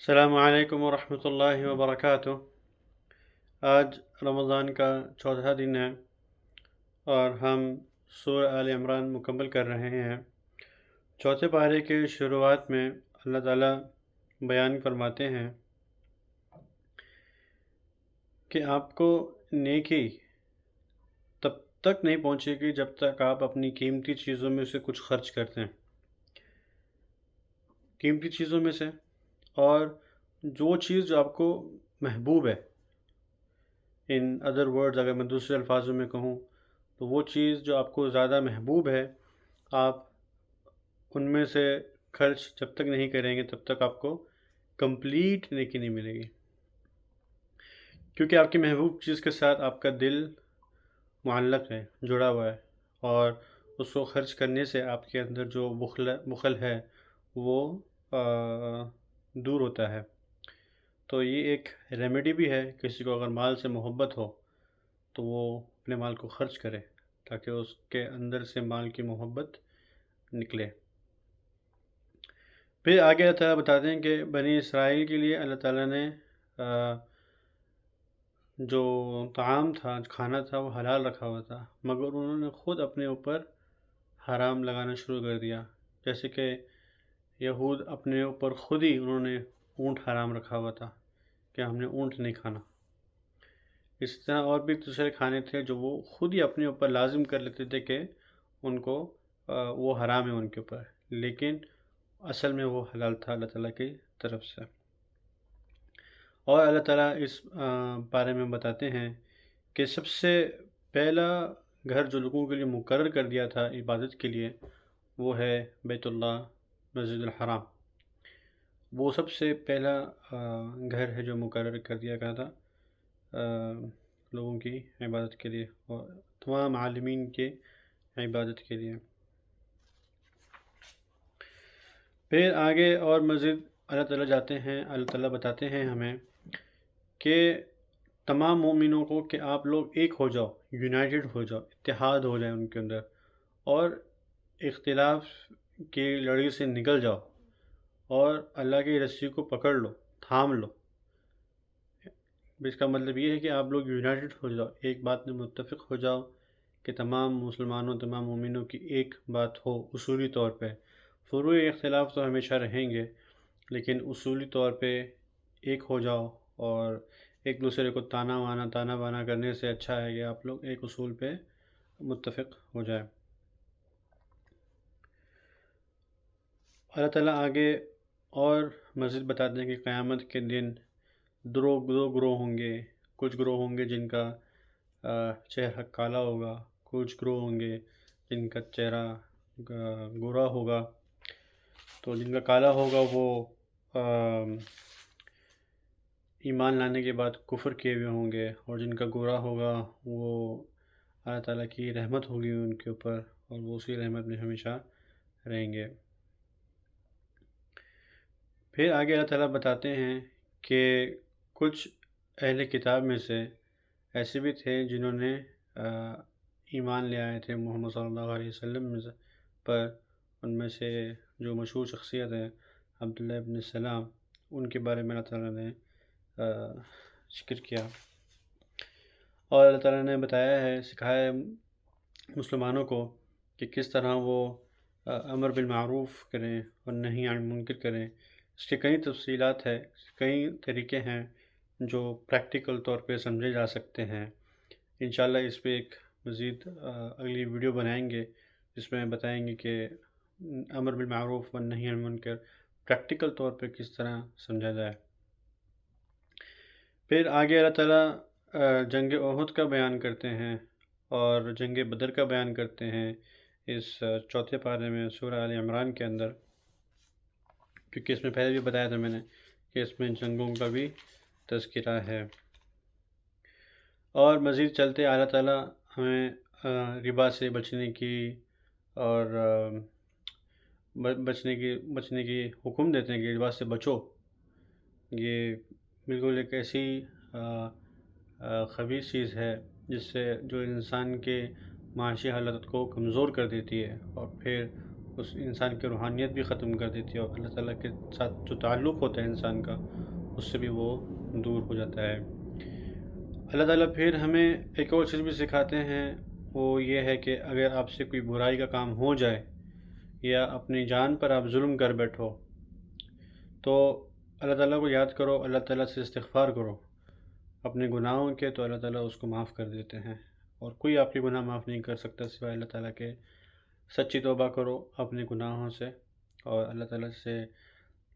السلام علیکم ورحمۃ اللہ وبرکاتہ۔ آج رمضان کا چوتھا دن ہے اور ہم سورہ آل عمران مکمل کر رہے ہیں۔ چوتھے پارے کے شروعات میں اللہ تعالیٰ بیان فرماتے ہیں کہ آپ کو نیکی تب تک نہیں پہنچے گی جب تک آپ اپنی قیمتی چیزوں میں سے کچھ خرچ کرتے ہیں، قیمتی چیزوں میں سے، اور جو چیز جو آپ کو محبوب ہے، ان ادر ورڈز اگر میں دوسرے الفاظوں میں کہوں تو وہ چیز جو آپ کو زیادہ محبوب ہے، آپ ان میں سے خرچ جب تک نہیں کریں گے تب تک آپ کو کمپلیٹ نیکی نہیں ملے گی، کیونکہ آپ کی محبوب چیز کے ساتھ آپ کا دل معلق ہے، جڑا ہوا ہے، اور اس کو خرچ کرنے سے آپ کے اندر جو بخل ہے وہ دور ہوتا ہے۔ تو یہ ایک ریمیڈی بھی ہے، کسی کو اگر مال سے محبت ہو تو وہ اپنے مال کو خرچ کرے تاکہ اس کے اندر سے مال کی محبت نکلے۔ پھر آگے اللہ تعالیٰ بتاتے ہیں کہ بنی اسرائیل کے لیے اللہ تعالیٰ نے جو طعام تھا، کھانا تھا، وہ حلال رکھا ہوا تھا، مگر انہوں نے خود اپنے اوپر حرام لگانا شروع کر دیا، جیسے کہ یہود اپنے اوپر خود ہی انہوں نے اونٹ حرام رکھا ہوا تھا کہ ہم نے اونٹ نہیں کھانا۔ اس طرح اور بھی دوسرے کھانے تھے جو وہ خود ہی اپنے اوپر لازم کر لیتے تھے کہ ان کو وہ حرام ہے ان کے اوپر، لیکن اصل میں وہ حلال تھا اللہ تعالیٰ کی طرف سے۔ اور اللہ تعالیٰ اس بارے میں بتاتے ہیں کہ سب سے پہلا گھر جو لوگوں کے لیے مقرر کر دیا تھا عبادت کے لیے وہ ہے بیت اللہ، مسجد الحرام۔ وہ سب سے پہلا گھر ہے جو مقرر کر دیا گیا تھا لوگوں کی عبادت کے لیے اور تمام عالمین کے عبادت کے لیے۔ پھر آگے اور مزید اللہ تعالیٰ جاتے ہیں، اللہ تعالیٰ بتاتے ہیں ہمیں کہ تمام مومنوں کو کہ آپ لوگ ایک ہو جاؤ، یونائٹڈ ہو جاؤ، اتحاد ہو جائے ان کے اندر، اور اختلاف کی لڑی سے نکل جاؤ اور اللہ کی رسی کو پکڑ لو، تھام لو۔ اس کا مطلب یہ ہے کہ آپ لوگ یونائٹڈ ہو جاؤ، ایک بات میں متفق ہو جاؤ کہ تمام مسلمانوں، تمام مومنوں کی ایک بات ہو اصولی طور پہ۔ فروعی اختلاف تو ہمیشہ رہیں گے، لیکن اصولی طور پہ ایک ہو جاؤ، اور ایک دوسرے کو تانا بانا کرنے سے اچھا ہے کہ آپ لوگ ایک اصول پہ متفق ہو جائے۔ اللہ تعالیٰ آگے اور مزید بتاتے ہیں کہ قیامت کے دن دو گروہ ہوں گے، کچھ گروہ ہوں گے جن کا چہرہ کالا ہوگا، کچھ گروہ ہوں گے جن کا چہرہ گورا ہوگا۔ تو جن کا کالا ہوگا وہ ایمان لانے کے بعد کفر کیے ہوئے ہوں گے، اور جن کا گورا ہوگا وہ اللہ تعالیٰ کی رحمت ہوگی ان کے اوپر، اور وہ اسی رحمت میں ہمیشہ رہیں گے۔ پھر آگے اللہ تعالیٰ بتاتے ہیں کہ کچھ اہل کتاب میں سے ایسے بھی تھے جنہوں نے ایمان لے آئے تھے محمد صلی اللہ علیہ وسلم پر۔ ان میں سے جو مشہور شخصیت ہے عبداللہ ابن سلام، ان کے بارے میں اللہ تعالیٰ نے ذکر کیا، اور اللہ تعالیٰ نے بتایا ہے، سکھایا ہے مسلمانوں کو کہ کس طرح وہ امر بالمعروف کریں اور نہی عن المنکر کریں۔ اس کے کئی تفصیلات ہیں، کئی طریقے ہیں جو پریکٹیکل طور پہ سمجھے جا سکتے ہیں۔ انشاءاللہ اس پہ ایک مزید اگلی ویڈیو بنائیں گے جس میں بتائیں گے کہ امر بالمعروف و نہی عن المنکر پریکٹیکل طور پہ کس طرح سمجھا جائے۔ پھر آگے اللہ تعالیٰ جنگ احد کا بیان کرتے ہیں اور جنگ بدر کا بیان کرتے ہیں اس چوتھے پارے میں سورہ آل عمران کے اندر، کیونکہ اس میں پہلے بھی بتایا تھا میں نے کہ اس میں جنگوں کا بھی تذکرہ ہے۔ اور مزید چلتے اللہ تعالیٰ ہمیں ربا سے بچنے کی اور بچنے کی حکم دیتے ہیں کہ ربا سے بچو۔ یہ بالکل ایک ایسی خبیث چیز ہے جس سے جو انسان کے معاشی حالت کو کمزور کر دیتی ہے اور پھر اس انسان کی روحانیت بھی ختم کر دیتی ہے، اور اللہ تعالیٰ کے ساتھ جو تعلق ہوتا ہے انسان کا اس سے بھی وہ دور ہو جاتا ہے۔ اللہ تعالیٰ پھر ہمیں ایک اور چیز بھی سکھاتے ہیں، وہ یہ ہے کہ اگر آپ سے کوئی برائی کا کام ہو جائے یا اپنی جان پر آپ ظلم کر بیٹھو تو اللہ تعالیٰ کو یاد کرو، اللہ تعالیٰ سے استغفار کرو اپنے گناہوں کے، تو اللہ تعالیٰ اس کو معاف کر دیتے ہیں، اور کوئی آپ کے گناہ معاف نہیں کر سکتا سوائے اللہ تعالیٰ کے۔ سچی توبہ کرو اپنے گناہوں سے، اور اللہ تعالیٰ سے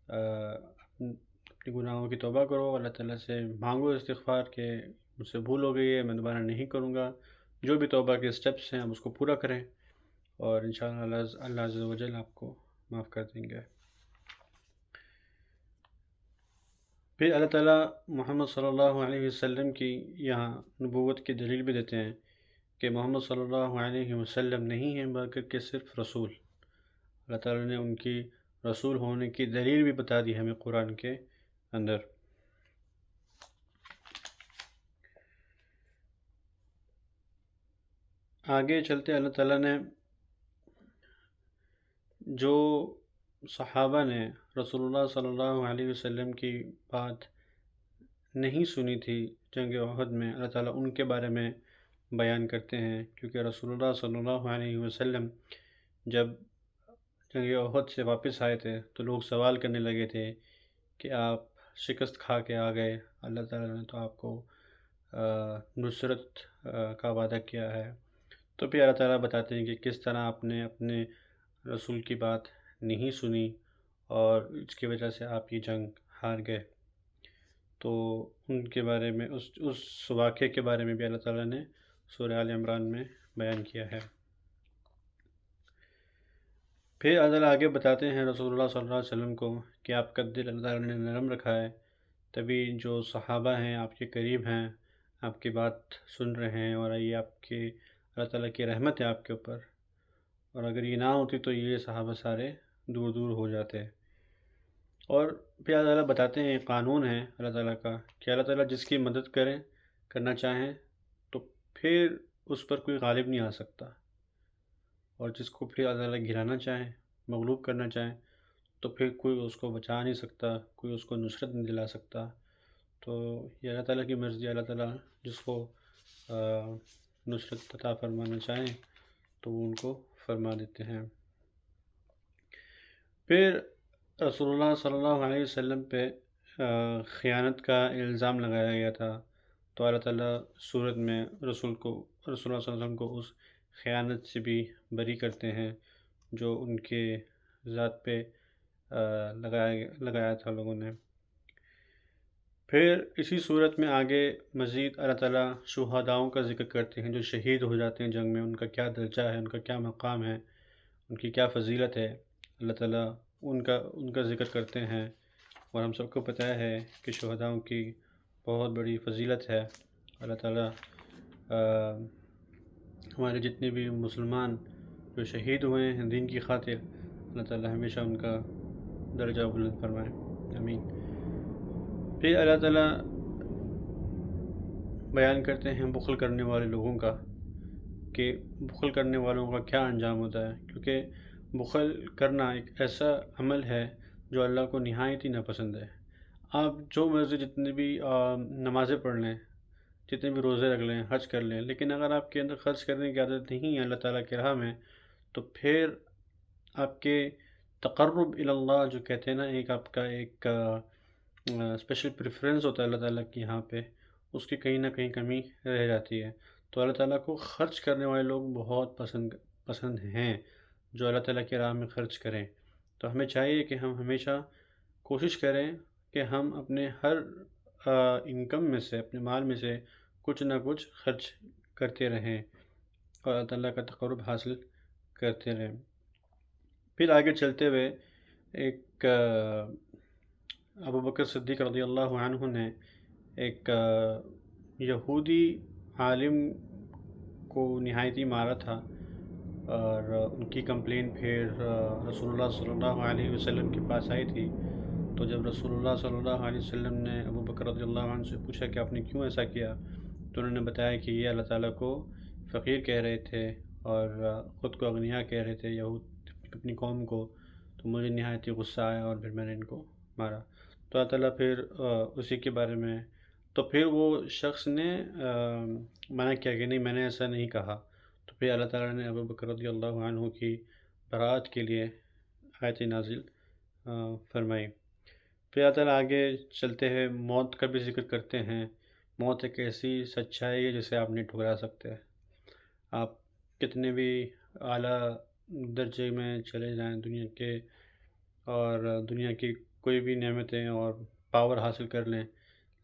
اپنے گناہوں کی توبہ کرو، اللہ تعالیٰ سے مانگو استغفار کہ مجھ سے بھول ہو گئی ہے، میں دوبارہ نہیں کروں گا۔ جو بھی توبہ کے سٹیپس ہیں آپ اس کو پورا کریں، اور انشاءاللہ اللہ عز و جل آپ کو معاف کر دیں گے۔ پھر اللہ تعالیٰ محمد صلی اللہ علیہ وسلم کی یہاں نبوت کی دلیل بھی دیتے ہیں کہ محمد صلی اللہ علیہ وسلم نہیں ہیں بلکہ کہ صرف رسول۔ اللہ تعالیٰ نے ان کی رسول ہونے کی دلیل بھی بتا دی ہمیں قرآن کے اندر۔ آگے چلتے اللہ تعالیٰ نے جو صحابہ نے رسول اللہ صلی اللہ علیہ وسلم کی بات نہیں سنی تھی جنگ احد میں، اللہ تعالیٰ ان کے بارے میں بیان کرتے ہیں، کیونکہ رسول اللہ صلی اللہ علیہ وسلم جب جنگ احد سے واپس آئے تھے تو لوگ سوال کرنے لگے تھے کہ آپ شکست کھا کے آ گئے، اللہ تعالیٰ نے تو آپ کو نصرت کا وعدہ کیا ہے۔ تو پھر اللہ تعالیٰ بتاتے ہیں کہ کس طرح آپ نے اپنے رسول کی بات نہیں سنی اور اس کی وجہ سے آپ یہ جنگ ہار گئے۔ تو ان کے بارے میں اس واقعے کے بارے میں بھی اللہ تعالیٰ نے سورہ آل عمران میں بیان کیا ہے۔ پھر اللہ تعالیٰ آگے بتاتے ہیں رسول اللہ صلی اللہ علیہ وسلم کو کہ آپ کا دل اللہ تعالیٰ نے نرم رکھا ہے، تبھی جو صحابہ ہیں آپ کے قریب ہیں، آپ کی بات سن رہے ہیں، اور یہ آپ کے اللہ تعالیٰ کی رحمت ہے آپ کے اوپر، اور اگر یہ نہ ہوتی تو یہ صحابہ سارے دور دور ہو جاتے۔ اور پھر اللہ تعالیٰ بتاتے ہیں قانون ہے اللہ تعالیٰ کا کہ اللہ تعالیٰ جس کی مدد کرنا چاہیں تو پھر اس پر کوئی غالب نہیں آ سکتا، اور جس کو پھر اللہ تعالیٰ گرانا چاہیں، مغلوب کرنا چاہیں، تو پھر کوئی اس کو بچا نہیں سکتا، کوئی اس کو نصرت نہیں دلا سکتا۔ تو یہ اللہ تعالیٰ کی مرضی، اللہ تعالیٰ جس کو نصرت عطا فرمانا چاہیں تو وہ ان کو فرما دیتے ہیں۔ پھر رسول اللہ صلی اللہ علیہ وسلم پہ خیانت کا الزام لگایا گیا تھا، تو اللہ تعالیٰ صورت میں رسول اللہ صلی اللہ علیہ وسلم کو اس خیانت سے بھی بری کرتے ہیں جو ان کے ذات پہ لگایا تھا لوگوں نے۔ پھر اسی صورت میں آگے مزید اللہ تعالیٰ شہداؤں کا ذکر کرتے ہیں جو شہید ہو جاتے ہیں جنگ میں، ان کا کیا درجہ ہے، ان کا کیا مقام ہے، ان کی کیا فضیلت ہے۔ اللہ تعالیٰ ان کا ذکر کرتے ہیں، اور ہم سب کو پتہ ہے کہ شہداؤں کی بہت بڑی فضیلت ہے۔ اللہ تعالیٰ ہمارے جتنے بھی مسلمان جو شہید ہوئے ہیں دین کی خاطر، اللہ تعالیٰ ہمیشہ ان کا درجہ بلند فرمائے، آمین۔ پھر اللہ تعالیٰ بیان کرتے ہیں بخل کرنے والے لوگوں کا، کہ بخل کرنے والوں کا کیا انجام ہوتا ہے، کیونکہ بخل کرنا ایک ایسا عمل ہے جو اللہ کو نہایت ہی ناپسند ہے۔ آپ جو مرضی جتنی بھی نمازیں پڑھ لیں، جتنے بھی روزے رکھ لیں، حج کر لیں، لیکن اگر آپ کے اندر خرچ کرنے کی عادت نہیں ہے اللہ تعالیٰ کی راہ میں، تو پھر آپ کے تقرب اللہ جو کہتے ہیں نا، ایک آپ کا ایک اسپیشل پریفرنس ہوتا ہے اللہ تعالیٰ کی یہاں پہ، اس کی کہیں نہ کہیں کمی رہ جاتی ہے۔ تو اللہ تعالیٰ کو خرچ کرنے والے لوگ بہت پسند ہیں جو اللہ تعالیٰ کی راہ میں خرچ کریں۔ تو ہمیں چاہیے کہ ہم ہمیشہ کوشش کریں کہ ہم اپنے ہر انکم میں سے، اپنے مال میں سے کچھ نہ کچھ خرچ کرتے رہیں اور اللہ تعالیٰ کا تقرب حاصل کرتے رہیں۔ پھر آگے چلتے ہوئے ایک ابو بکر صدیق رضی اللہ عنہ نے ایک یہودی عالم کو نہایت ہی مارا تھا، اور ان کی کمپلین پھر رسول اللہ صلی اللہ علیہ وسلم کے پاس آئی تھی۔ تو جب رسول اللہ صلی اللہ علیہ وسلم نے ابو بکر رضی اللہ عنہ سے پوچھا کہ آپ نے کیوں ایسا کیا، تو انہوں نے بتایا کہ یہ اللہ تعالیٰ کو فقیر کہہ رہے تھے اور خود کو اغنیا کہہ رہے تھے، اپنی قوم کو، تو مجھے نہایت ہی غصہ آیا اور پھر میں نے ان کو مارا۔ تو اللہ تعالیٰ پھر اسی کے بارے میں، تو پھر وہ شخص نے منع کیا کہ نہیں، میں نے ایسا نہیں کہا۔ تو پھر اللہ تعالیٰ نے ابو بکر رضی اللہ عنہ کی برات کے لیے آیت نازل فرمائی۔ پھر اللہ تعالیٰ آگے چلتے ہیں، موت کا بھی ذکر کرتے ہیں۔ موت ایک ایسی سچائی ہے جسے آپ نہیں ٹھکرا سکتے۔ آپ کتنے بھی اعلیٰ درجے میں چلے جائیں دنیا کے، اور دنیا کی کوئی بھی نعمتیں اور پاور حاصل کر لیں،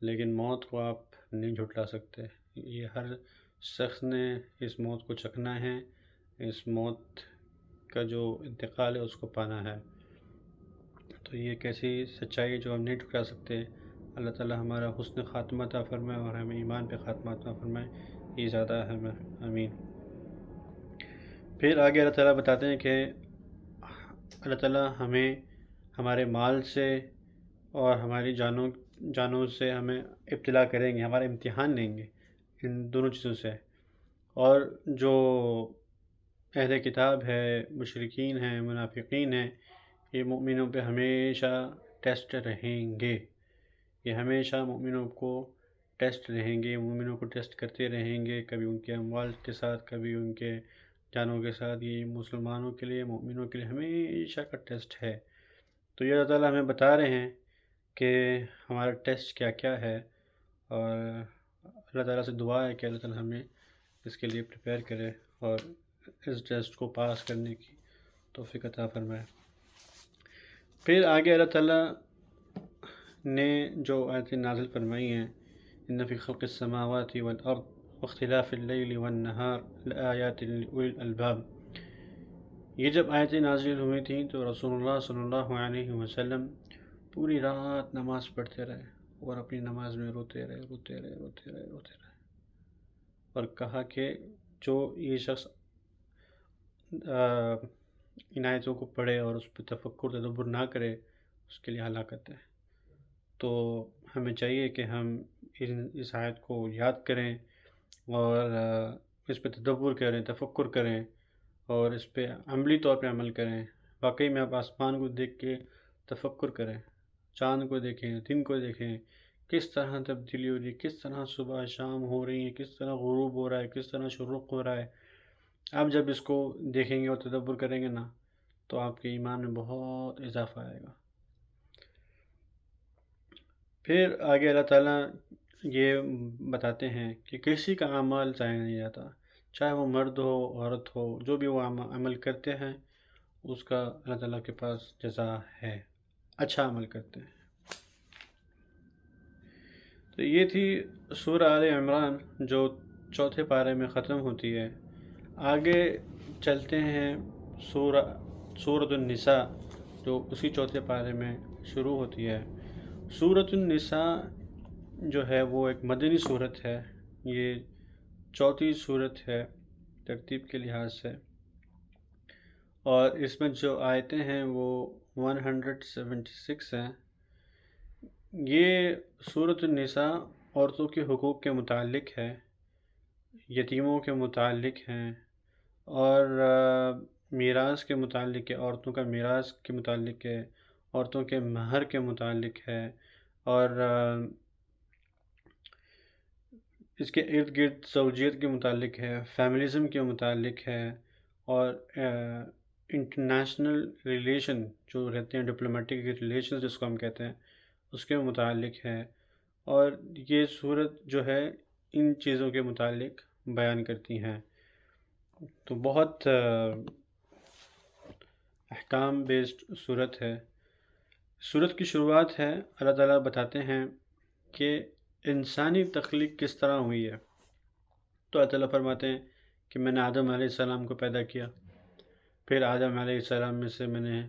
لیکن موت کو آپ نہیں جھٹلا سکتے۔ یہ ہر شخص نے اس موت کو چکھنا ہے، اس موت کا جو انتقال ہے اس کو پانا ہے۔ تو یہ ایک ایسی سچائی ہے جو ہم نہیں ٹھکرا سکتے۔ اللہ تعالیٰ ہمارا حسن خاتمہ عطا فرمائے اور ہمیں ایمان پہ خاتمہ عطا فرمائے، یہ زیادہ اہم ہے، آمین۔ پھر آگے اللہ تعالیٰ بتاتے ہیں کہ اللہ تعالیٰ ہمیں ہمارے مال سے اور ہماری جانوں سے ہمیں ابتلا کریں گے، ہمارا امتحان لیں گے ان دونوں چیزوں سے۔ اور جو اہل کتاب ہے، مشرکین ہیں، منافقین ہیں، یہ مومنوں پہ ہمیشہ ٹیسٹ رہیں گے۔ یہ ہمیشہ مومنوں کو ٹیسٹ رہیں گے، مومنوں کو ٹیسٹ کرتے رہیں گے، کبھی ان کے اموال کے ساتھ، کبھی ان کے جانوں کے ساتھ۔ یہ مسلمانوں کے لیے، مومنوں کے لیے ہمیشہ کا ٹیسٹ ہے۔ تو یہ اللہ تعالیٰ ہمیں بتا رہے ہیں کہ ہمارا ٹیسٹ کیا کیا ہے، اور اللہ تعالیٰ سے دعا ہے کہ اللہ تعالیٰ ہمیں اس کے لیے پریپیئر کرے اور اس ٹیسٹ کو پاس کرنے کی توفیق عطا فرمائے۔ پھر آگے اللہ تعالیٰ نے جو آیتیں نازل فرمائی ہیں، ان فی خلق السماوات والارض واختلاف اللیل والنہار لآیات لأولی الالباب، یہ جب آیتیں نازل ہوئی تھیں تو رسول اللہ صلی اللہ علیہ وسلم پوری رات نماز پڑھتے رہے، اور اپنی نماز میں روتے رہے، اور کہا کہ جو یہ شخص ان آیتوں کو پڑھے اور اس پہ تفکر تدبر نہ کرے، اس کے لیے ہلاکت ہے۔ تو ہمیں چاہیے کہ ہم اس آیت کو یاد کریں اور اس پہ تدبر کریں، تفکر کریں، اور اس پہ عملی طور پہ عمل کریں۔ واقعی میں آپ آسمان کو دیکھ کے تفکر کریں، چاند کو دیکھیں، دن کو دیکھیں، کس طرح تبدیلی ہو رہی ہے، کس طرح صبح شام ہو رہی ہے، کس طرح غروب ہو رہا ہے، کس طرح شروق ہو رہا ہے۔ آپ جب اس کو دیکھیں گے اور تدبر کریں گے نا، تو آپ کے ایمان میں بہت اضافہ آئے گا۔ پھر آگے اللہ تعالیٰ یہ بتاتے ہیں کہ کسی کا عمل ضائع نہیں جاتا، چاہے وہ مرد ہو، عورت ہو، جو بھی وہ عمل کرتے ہیں اس کا اللہ تعالیٰ کے پاس جزا ہے، اچھا عمل کرتے ہیں۔ تو یہ تھی سورہ آل عمران جو چوتھے پارے میں ختم ہوتی ہے۔ آگے چلتے ہیں سورۃ النساء جو اسی چوتھے پارے میں شروع ہوتی ہے۔ سورۃ النساء جو ہے وہ ایک مدنی صورت ہے، یہ چوتھی صورت ہے ترتیب کے لحاظ سے، اور اس میں جو آیتیں ہیں وہ 176 ہیں۔ یہ سورۃ النساء عورتوں کے حقوق کے متعلق ہے، یتیموں کے متعلق ہیں، اور میراث کے متعلق ہے، عورتوں کا میراث کے متعلق ہے، عورتوں کے مہر کے متعلق ہے، اور اس کے ارد گرد زوجیت کے متعلق ہے، فیمنزم کے متعلق ہے، اور انٹرنیشنل ریلیشن جو رہتے ہیں، ڈپلومیٹک ریلیشن جس کو ہم کہتے ہیں، اس کے متعلق ہے۔ اور یہ صورت جو ہے ان چیزوں کے متعلق بیان کرتی ہیں، تو بہت احکام بیسڈ صورت ہے۔ صورت کی شروعات ہے، اللہ تعالیٰ بتاتے ہیں کہ انسانی تخلیق کس طرح ہوئی ہے۔ تو اللہ تعالیٰ فرماتے ہیں کہ میں نے آدم علیہ السلام کو پیدا کیا، پھر آدم علیہ السلام میں سے میں نے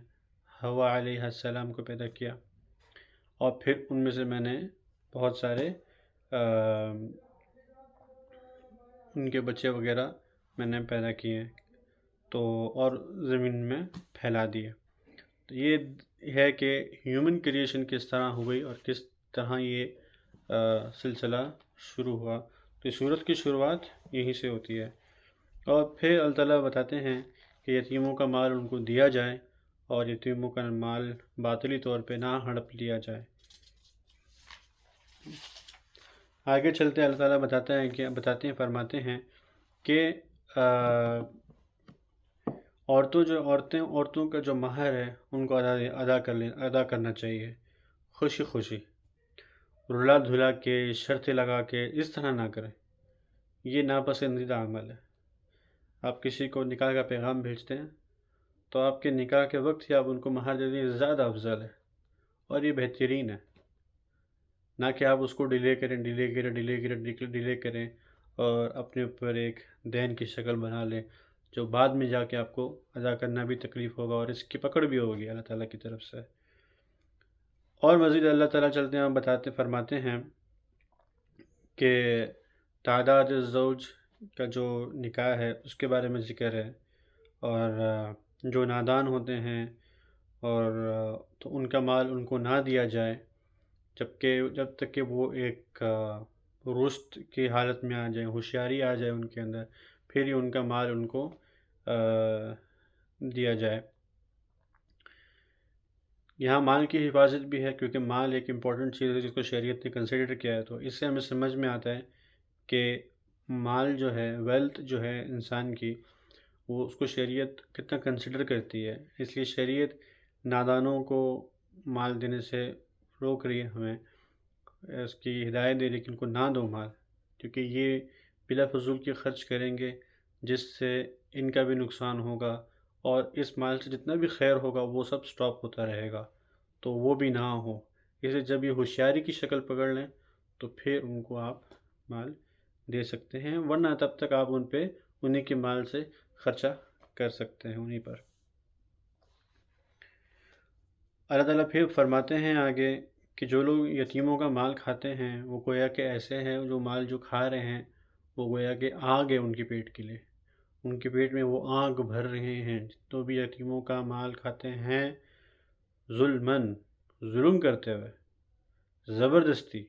حوا علیہ السلام کو پیدا کیا، اور پھر ان میں سے میں نے بہت سارے ان کے بچے وغیرہ میں نے پیدا کیے، تو اور زمین میں پھیلا دیے۔ تو یہ ہے کہ ہیومن کریشن کس طرح ہو گئی اور کس طرح یہ سلسلہ شروع ہوا۔ تو اس صورت کی شروعات یہیں سے ہوتی ہے۔ اور پھر اللہ تعالیٰ بتاتے ہیں کہ یتیموں کا مال ان کو دیا جائے اور یتیموں کا مال باطلی طور پہ نہ ہڑپ لیا جائے۔ آگے چلتے اللہ تعالیٰ بتاتے ہیں فرماتے ہیں کہ عورتوں کا جو مہر ہے ان کو ادا کرنا چاہیے خوشی خوشی، رلا دھلا کے، شرطیں لگا کے اس طرح نہ کریں، یہ ناپسندیدہ عمل ہے۔ آپ کسی کو نکاح کا پیغام بھیجتے ہیں تو آپ کے نکاح کے وقت ہی آپ ان کو مہر دے دیں، زیادہ افضل ہے اور یہ بہترین ہے، نہ کہ آپ اس کو ڈیلے کریں اور اپنے اوپر ایک دین کی شکل بنا لیں جو بعد میں جا کے آپ کو ادا کرنا بھی تکلیف ہوگا اور اس کی پکڑ بھی ہوگی اللہ تعالیٰ کی طرف سے۔ اور مزید اللہ تعالیٰ چلتے ہیں فرماتے ہیں کہ تعداد زوج کا جو نکاح ہے اس کے بارے میں ذکر ہے، اور جو نادان ہوتے ہیں اور تو ان کا مال ان کو نہ دیا جائے جب تک کہ وہ ایک رشد کی حالت میں آ جائیں، ہوشیاری آ جائے ان کے اندر، پھر ہی ان کا مال ان کو دیا جائے۔ یہاں مال کی حفاظت بھی ہے کیونکہ مال ایک امپورٹنٹ چیز ہے جس کو شریعت نے کنسیڈر کیا ہے، تو اس سے ہمیں سمجھ میں آتا ہے کہ مال جو ہے، ویلتھ جو ہے انسان کی، وہ اس کو شریعت کتنا کنسیڈر کرتی ہے۔ اس لیے شریعت نادانوں کو مال دینے سے روک رہی ہے، ہمیں اس کی ہدایت دے لیکن کو نہ دو مال، کیونکہ یہ بلا فضول کی خرچ کریں گے جس سے ان کا بھی نقصان ہوگا اور اس مال سے جتنا بھی خیر ہوگا وہ سب سٹاپ ہوتا رہے گا، تو وہ بھی نہ ہو۔ اسے جب یہ ہوشیاری کی شکل پکڑ لیں تو پھر ان کو آپ مال دے سکتے ہیں، ورنہ تب تک آپ ان پہ انہی کے مال سے خرچہ کر سکتے ہیں انہی پر۔ اللہ تعالیٰ پھر فرماتے ہیں آگے کہ جو لوگ یتیموں کا مال کھاتے ہیں وہ گویا کہ ایسے ہیں، جو مال جو کھا رہے ہیں وہ گویا کہ آگ ہے ان کے پیٹ کے لیے، ان کے پیٹ میں وہ آگ بھر رہے ہیں۔ تو بھی یتیموں کا مال کھاتے ہیں ظلم کرتے ہوئے، زبردستی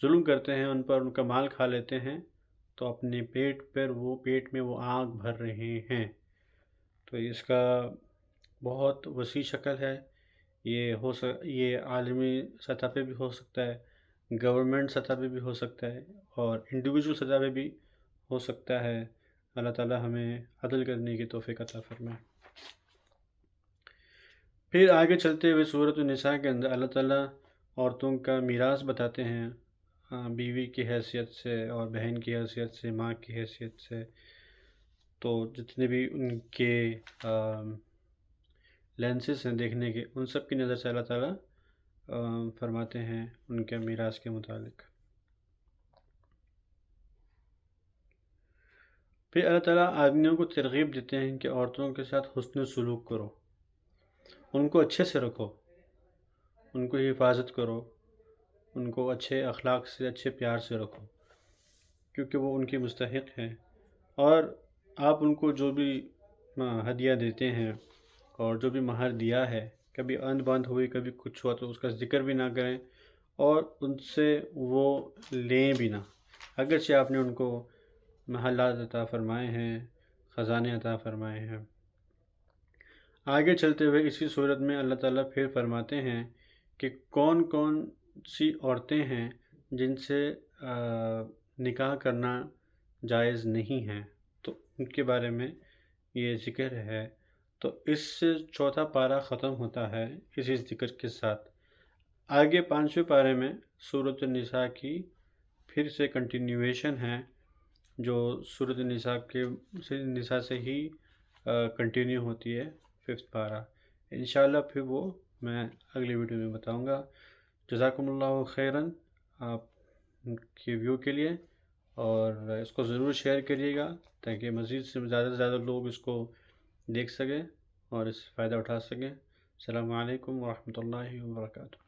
ظلم کرتے ہیں ان پر، ان کا مال کھا لیتے ہیں تو اپنے پیٹ میں وہ آگ بھر رہے ہیں۔ تو اس کا بہت وسیع شکل ہے، یہ عالمی سطح پہ بھی ہو سکتا ہے، گورنمنٹ سطح پہ بھی ہو سکتا ہے اور انڈیویجول سطح پہ بھی ہو سکتا ہے۔ اللہ تعالیٰ ہمیں عدل کرنے کی توفیق عطا فرمائے۔ پھر آگے چلتے ہوئے سورۃ النساء کے اندر اللہ تعالیٰ عورتوں کا میراث بتاتے ہیں، بیوی کی حیثیت سے اور بہن کی حیثیت سے، ماں کی حیثیت سے، تو جتنے بھی ان کے لینسز ہیں دیکھنے کے، ان سب کی نظر سے اللہ تعالیٰ فرماتے ہیں ان کے میراث کے متعلق۔ پھر اللہ تعالیٰ آدمیوں کو ترغیب دیتے ہیں کہ عورتوں کے ساتھ حسن سلوک کرو، ان کو اچھے سے رکھو، ان کو حفاظت کرو، ان کو اچھے اخلاق سے، اچھے پیار سے رکھو، کیونکہ وہ ان کی مستحق ہیں۔ اور آپ ان کو جو بھی ہدیہ دیتے ہیں اور جو بھی مہر دیا ہے، کبھی اند بند ہوئی، کبھی کچھ ہوا تو اس کا ذکر بھی نہ کریں اور ان سے وہ لیں بھی نہ، اگرچہ آپ نے ان کو محلات عطا فرمائے ہیں، خزانے عطا فرمائے ہیں۔ آگے چلتے ہوئے اسی صورت میں اللہ تعالیٰ پھر فرماتے ہیں کہ کون کون سی عورتیں ہیں جن سے نکاح کرنا جائز نہیں ہے، تو ان کے بارے میں یہ ذکر ہے۔ تو اس سے چوتھا پارہ ختم ہوتا ہے اسی ذکر کے ساتھ۔ آگے 5ویں پارے میں سورۃ النساء کی پھر سے کنٹینیویشن ہے، جو سورۃ النساء سے ہی کنٹینیو ہوتی ہے، 5th پارہ۔ انشاءاللہ پھر وہ میں اگلی ویڈیو میں بتاؤں گا۔ جزاکم اللہ خیراً آپ کے ویو کے لیے، اور اس کو ضرور شیئر کریے گا تاکہ مزید سے زیادہ لوگ اس کو دیکھ سکیں اور اس سے فائدہ اٹھا سکیں۔ السلام علیکم ورحمۃ اللہ وبرکاتہ۔